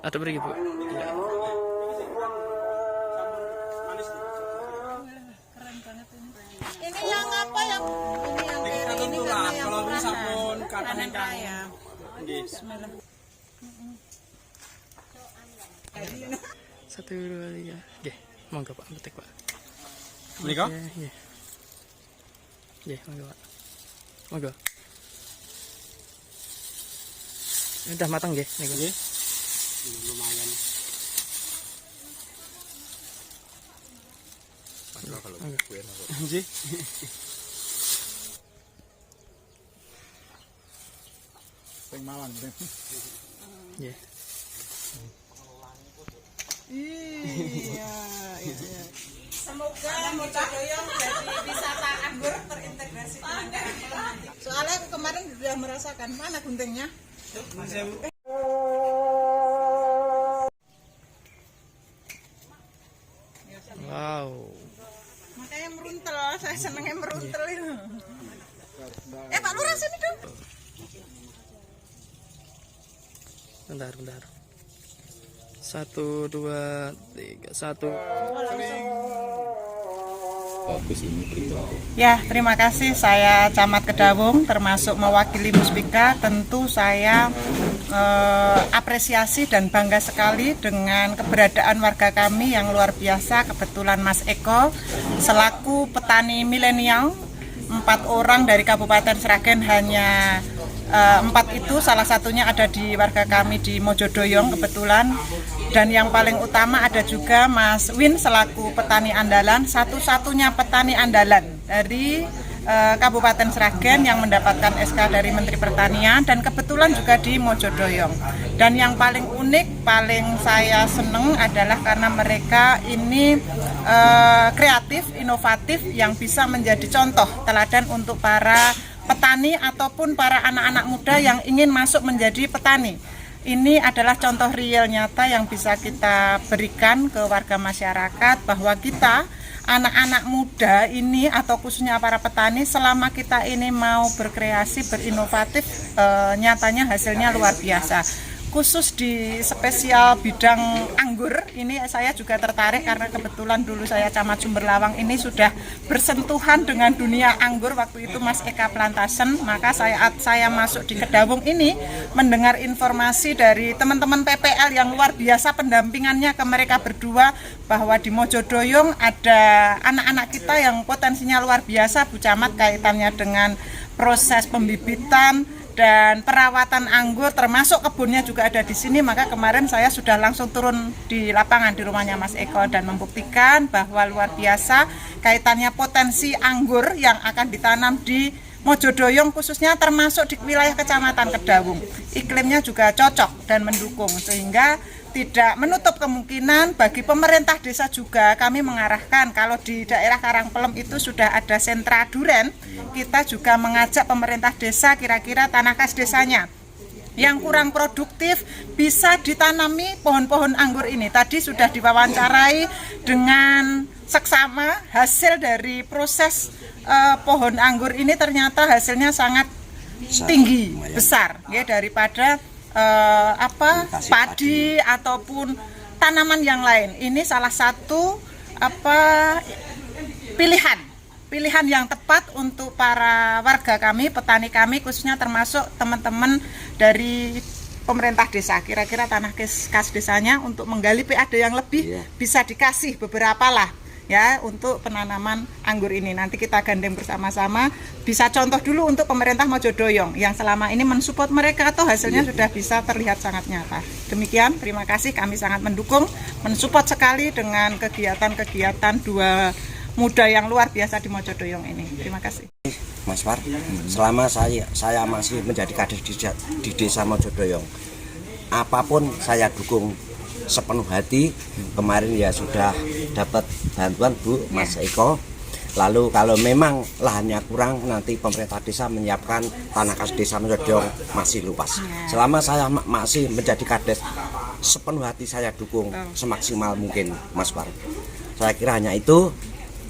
Ada pergi Bu. Ya. Ini yang apa yang ini yang ini karena yang murah sabun panen raya. Satu dua tiga. Oke, monggo Pak, betik Pak. Menika? Iya. Iya, monggo Pak. Monggo. Ini udah matang nggih niku. Nggih. Lumayan. Kalau gue nggih. Sing Malang deh. Iya. Iya. Semoga Mojodoyong jadi wisata anggur terintegrasi. Soalnya aku kemarin sudah merasakan mana guntingnya. Wow. Makanya meruntel, saya senengnya meruntel itu. Pak Lurah sini dong. Bentar. 1 2 3 1. Ya, terima kasih. Saya Camat Kedawung, termasuk mewakili Muspika. Tentu saya apresiasi dan bangga sekali dengan keberadaan warga kami yang luar biasa. Kebetulan Mas Eko selaku petani milenial, 4 orang dari Kabupaten Sragen, hanya 4 itu salah satunya ada di warga kami di Mojodoyong kebetulan. Dan yang paling utama ada juga Mas Win selaku petani andalan, satu-satunya petani andalan dari Kabupaten Sragen yang mendapatkan SK dari Menteri Pertanian, dan kebetulan juga di Mojodoyong. Dan yang paling unik, paling saya seneng adalah karena mereka ini kreatif, inovatif, yang bisa menjadi contoh teladan untuk para petani ataupun para anak-anak muda yang ingin masuk menjadi petani. Ini adalah contoh real nyata yang bisa kita berikan ke warga masyarakat, bahwa kita anak-anak muda ini atau khususnya para petani, selama kita ini mau berkreasi, berinovatif, nyatanya hasilnya luar biasa. Khusus di spesial bidang anggur ini saya juga tertarik karena kebetulan dulu saya Camat Sumberlawang ini sudah bersentuhan dengan dunia anggur waktu itu Mas Eka Plantasen. Maka saat saya masuk di Kedawung ini mendengar informasi dari teman-teman PPL yang luar biasa pendampingannya ke mereka berdua, bahwa di Mojodoyong ada anak-anak kita yang potensinya luar biasa Bu Camat, kaitannya dengan proses pembibitan dan perawatan anggur, termasuk kebunnya juga ada di sini. Maka kemarin saya sudah langsung turun di lapangan di rumahnya Mas Eko dan membuktikan bahwa luar biasa kaitannya potensi anggur yang akan ditanam di Mojodoyong khususnya, termasuk di wilayah Kecamatan Kedawung. Iklimnya juga cocok dan mendukung, sehingga tidak menutup kemungkinan bagi pemerintah desa juga. Kami mengarahkan kalau di daerah Karangpelem itu sudah ada sentra duren, kita juga mengajak pemerintah desa kira-kira tanah kas desanya yang kurang produktif bisa ditanami pohon-pohon anggur ini. Tadi sudah diwawancarai dengan seksama hasil dari proses pohon anggur ini, ternyata hasilnya sangat tinggi, besar ya, daripada padi ataupun tanaman yang lain. Ini salah satu pilihan yang tepat untuk para warga kami, petani kami, khususnya termasuk teman-teman dari pemerintah desa. Kira-kira tanah kas desanya untuk menggali PAD yang lebih bisa dikasih beberapa lah ya untuk penanaman anggur ini. Nanti kita gandeng bersama-sama, bisa contoh dulu untuk pemerintah Mojodoyong yang selama ini mensupport mereka, atau hasilnya sudah bisa terlihat sangat nyata. Demikian, terima kasih, kami sangat mendukung, mensupport sekali dengan kegiatan-kegiatan dua muda yang luar biasa di Mojodoyong ini. Terima kasih. Mas War, selama saya masih menjadi kades di desa Mojodoyong, apapun saya dukung sepenuh hati. Kemarin ya sudah dapat bantuan Bu Mas Eko. Lalu kalau memang lahannya kurang, nanti pemerintah desa menyiapkan tanah kas desa Mojodoyong masih luas. Selama saya masih menjadi kades, sepenuh hati saya dukung semaksimal mungkin Mas War. Saya kira hanya itu.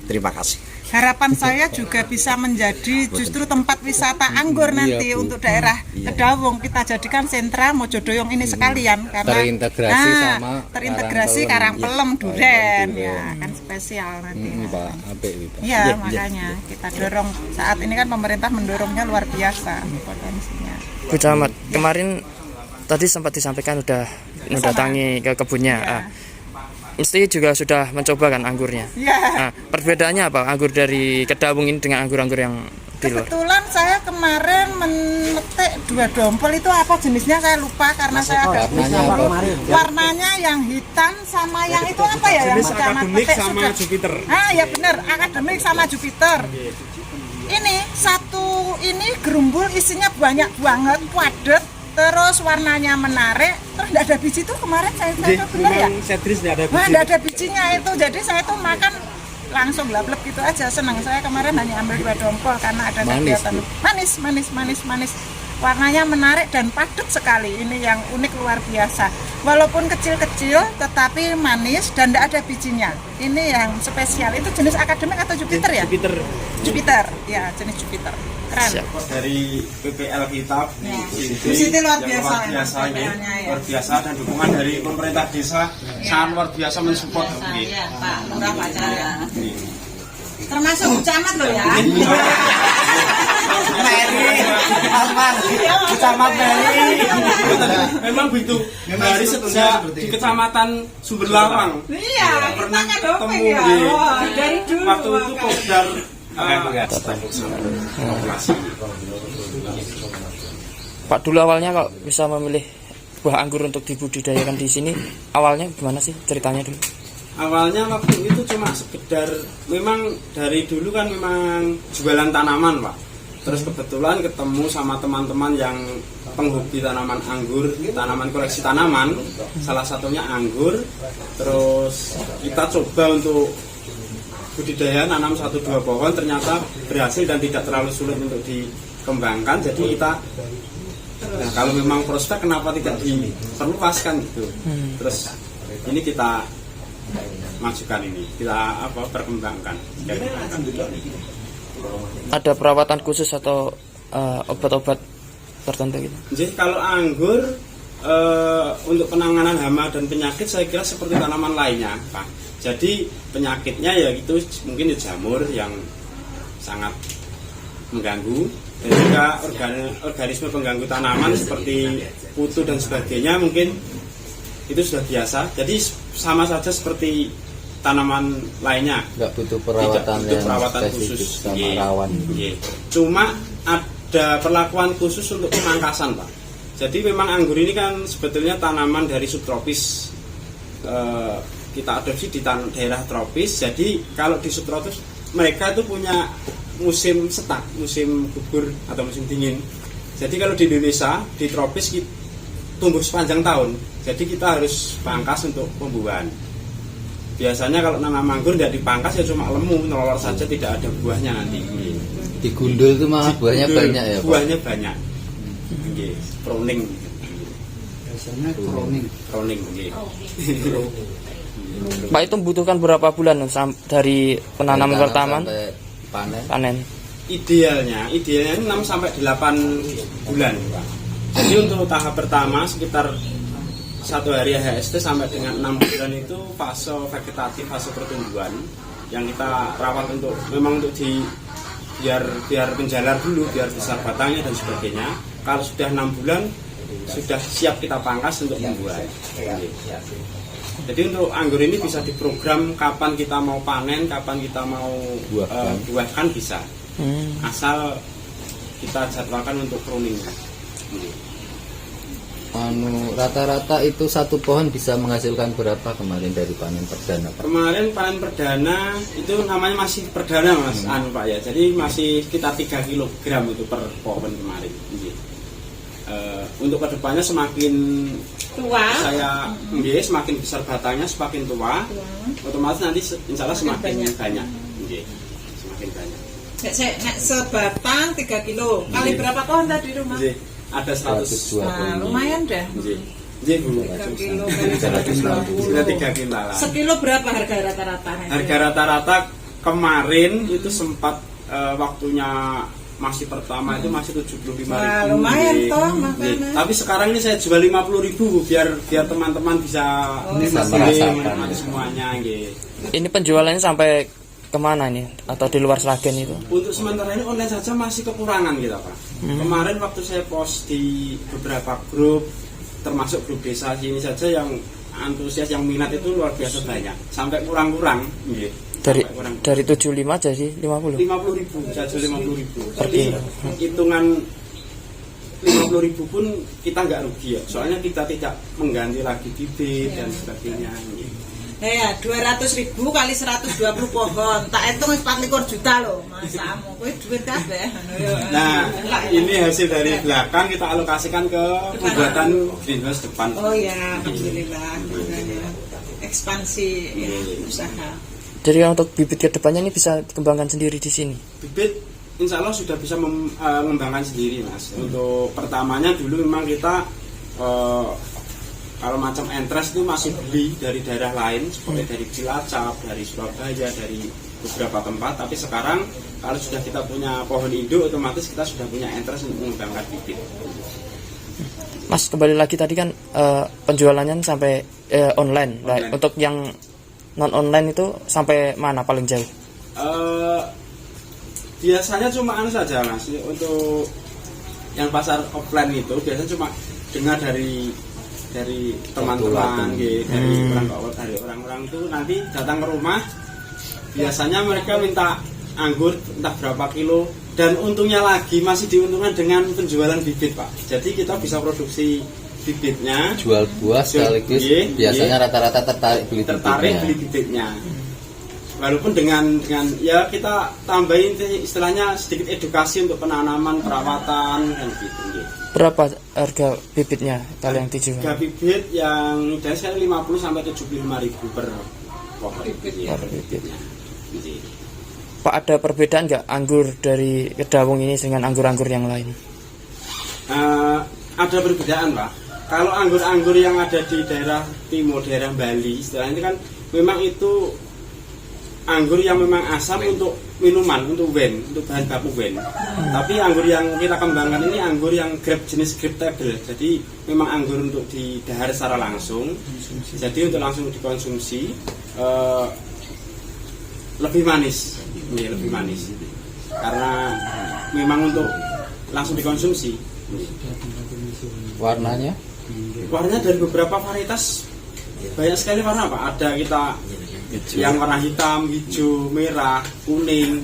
Terima kasih. harapan saya juga bisa menjadi justru tempat wisata anggur nanti untuk daerah Kedawung. Kita jadikan sentra Mojodoyong ini sekalian karena terintegrasi sama terintegrasi Karangpelem Duren ya kan spesial nanti. Pak, apik Pak. Iya, makanya kita dorong saat ini kan pemerintah mendorongnya luar biasa potensinya. Bu Camat, kemarin tadi sempat disampaikan udah mendatangi ke kebunnya. Mesti juga sudah mencoba kan anggurnya. Iya. Perbedaannya apa anggur dari Kedawung ini dengan anggur-anggur yang di luar? Kebetulan saya kemarin memetik 2 dompel itu apa jenisnya saya lupa karena saya warnanya yang hitam sama yang itu apa ya yang akademik petik sama sudah. Jupiter. Ya benar, akademik sama Jupiter. Ini satu ini gerumbul isinya banyak banget, padat. Terus warnanya menarik, terus tidak ada biji tuh kemarin saya itu benar ya? Sedris tidak ada biji. Wah, tidak ada bijinya itu, jadi saya tuh makan langsung lablek gitu aja, senang. Saya kemarin hanya ambil 2 dompel karena ada kegiatan manis. Warnanya menarik dan padat sekali. Ini yang unik luar biasa. Walaupun kecil-kecil, tetapi manis dan tidak ada bijinya. Ini yang spesial. Itu jenis akademik atau Jupiter ya? Jupiter, ya jenis Jupiter. Keren. Dari PPL kita di sini luar biasa ini luar biasa dan dukungan dari pemerintah desa sangat luar biasa mensupport Pak Lurah Pak Cahya. Termasuk Bu Camat loh ya. Camat memang begitu. Dari sejak di Kecamatan Sumberlawang. Iya, pernah kita ketemu dari dulu. waktu itu Kopdar Pak, dulu awalnya kok bisa memilih buah anggur untuk dibudidayakan di sini, awalnya gimana sih ceritanya dulu? Awalnya waktu itu cuma sekedar, memang dari dulu kan memang jualan tanaman Pak. Terus kebetulan ketemu sama teman-teman yang penghobi tanaman anggur, tanaman koleksi tanaman, salah satunya anggur. Terus kita coba untuk budidaya nanam 1-2 pohon, ternyata berhasil dan tidak terlalu sulit untuk dikembangkan. Jadi kita, nah kalau memang prospek kenapa tidak diperluaskan gitu. Terus ini kita majukan ini, kita perkembangkan. Ada perawatan khusus atau obat-obat tertentu gitu? Jadi kalau anggur untuk penanganan hama dan penyakit saya kira seperti tanaman lainnya Pak. Jadi penyakitnya ya itu mungkin jamur yang sangat mengganggu, dan juga organisme pengganggu tanaman seperti kutu dan sebagainya mungkin itu sudah biasa. Jadi sama saja seperti tanaman lainnya. Nggak butuh perawatan, khusus sama rawan. Cuma ada perlakuan khusus untuk pemangkasan Pak. Jadi memang anggur ini kan sebetulnya tanaman dari subtropis. Kita adopsi di daerah tropis. Jadi kalau di subtropis mereka itu punya musim setak, musim gugur atau musim dingin. Jadi kalau di Indonesia di tropis tumbuh sepanjang tahun. Jadi kita harus pangkas untuk pembuahan. Biasanya kalau nanam anggur tidak dipangkas ya cuma lemu, nolor saja, tidak ada buahnya nanti. Digundul itu malah buahnya banyak ya Pak? Buahnya banyak. Pruning. Biasanya Pruning. Pak, itu membutuhkan berapa bulan dari penanaman pertama panen? Idealnya 6-8 bulan Pak. Jadi untuk tahap pertama sekitar 1 hari HST sampai dengan 6 bulan itu fase vegetatif, fase pertumbuhan yang kita rawat untuk memang untuk biar menjalar dulu, biar besar batangnya dan sebagainya. Kalau sudah 6 bulan sudah siap kita pangkas untuk membuat. Jadi untuk anggur ini bisa diprogram kapan kita mau panen, kapan kita mau buahkan bisa. Asal kita jadwalkan untuk pruning. Rata-rata itu satu pohon bisa menghasilkan berapa kemarin dari panen perdana Pak? Kemarin panen perdana itu namanya masih perdana Mas Pak ya. Jadi masih sekitar 3 kg itu per pohon kemarin. Untuk kedepannya semakin tua, semakin besar batangnya, semakin tua, otomatis nanti insya Allah semakin banyak. Semakin banyak. Sebatang 3 kilo. Kali berapa pohon tadi rumah? Ada 100. Nah, lumayan deh. Bu. 3 kilo Sudah 3 kilo lah. Sekilo berapa harga rata-rata? Harga rata-rata kemarin itu sempat waktunya masih pertama itu masih 75.000. Wah, lumayan toh makanya. Tapi sekarang ini saya jual 50.000 biar teman-teman bisa menikmati semuanya nggih. Ini penjualannya sampai kemana ini atau di luar Sragen itu? Untuk sementara ini online saja masih kekurangan gitu Pak. Kemarin waktu saya post di beberapa grup termasuk grup desa sini saja yang antusias yang minat itu luar biasa banyak sampai kurang-kurang nggih. Dari 75 jadi 50. 50.000 saya jual 50.000. Jadi hitungan 50.000 pun kita nggak rugi ya. Soalnya kita tidak mengganti lagi bibit dan sebagainya. Ya, 200.000 kali 120 pohon. Tak hitung 24 juta loh, masamu. Kowe duit kabeh. Nah, ini hasil dari belakang kita alokasikan ke pembuatan greenhouse depan. Oh ya, alhamdulillah. Ekspansi ya, usaha. Jadi untuk bibit kedepannya ini bisa dikembangkan sendiri di sini. Bibit insya Allah sudah bisa mengembangkan sendiri Mas. Untuk pertamanya dulu memang kita kalau macam entres itu masih beli dari daerah lain seperti dari Cilacap, dari Surabaya, dari beberapa tempat. Tapi sekarang kalau sudah kita punya pohon induk, otomatis kita sudah punya entres untuk mengembangkan bibit. Mas, kembali lagi tadi kan penjualannya sampai online. Nah, untuk yang non online itu sampai mana paling jauh? Biasanya cuma saja Mas. Untuk yang pasar offline itu biasanya cuma dengar dari teman-teman, dari orang-orang itu nanti datang ke rumah. Biasanya mereka minta anggur entah berapa kilo, dan untungnya lagi masih diuntungkan dengan penjualan bibit Pak. Jadi kita bisa produksi bibitnya, jual buah sekaligus biasanya rata-rata tertarik beli bibitnya. Walaupun dengan ya kita tambahin istilahnya sedikit edukasi untuk penanaman, perawatan dan gitu. Berapa harga bibitnya kalau yang dijual? Harga bibit yang dari saya 50 sampai 75.000 per pohon. Per bibitnya. Pak, ada perbedaan nggak anggur dari Kedawung ini dengan anggur-anggur yang lain? Ada perbedaan Pak. Kalau anggur-anggur yang ada di daerah timur, daerah Bali, istilahnya kan memang itu anggur yang memang asam untuk minuman, untuk wine, untuk bahan baku wine. Tapi anggur yang kita kembangkan ini anggur yang jenis grape table. Jadi memang anggur untuk didahar secara langsung. Jadi untuk langsung dikonsumsi lebih manis, lebih manis. Karena memang untuk langsung dikonsumsi. Warnanya dari beberapa varietas, banyak sekali warna Pak. Ada kita yang warna hitam, hijau, merah, kuning,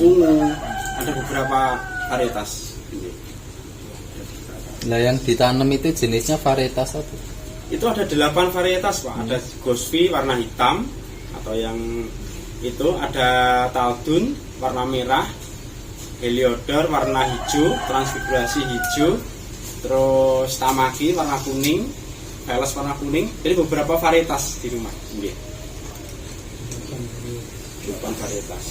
ungu, ada beberapa varietas. Nah, yang ditanam itu jenisnya varietas apa? Itu ada 8 varietas Pak. Ada Gosvi warna hitam atau yang itu, ada Taldun warna merah, Heliodor warna hijau, Transfigurasi hijau, terus Tamaki warna kuning, Veles warna kuning. Jadi beberapa varietas di rumah. 8 varietas.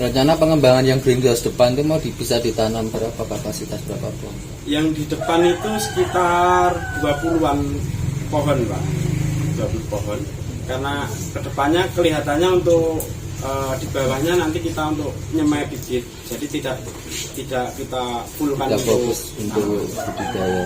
Rencana pengembangan yang greenhouse depan itu mau bisa ditanam berapa, kapasitas berapa pohon? Yang di depan itu sekitar 20-an pohon Pak. 20 pohon. Karena kedepannya kelihatannya untuk di bawahnya nanti kita untuk nyemai bibit. Jadi tidak kita fullkan fokus untuk budidaya.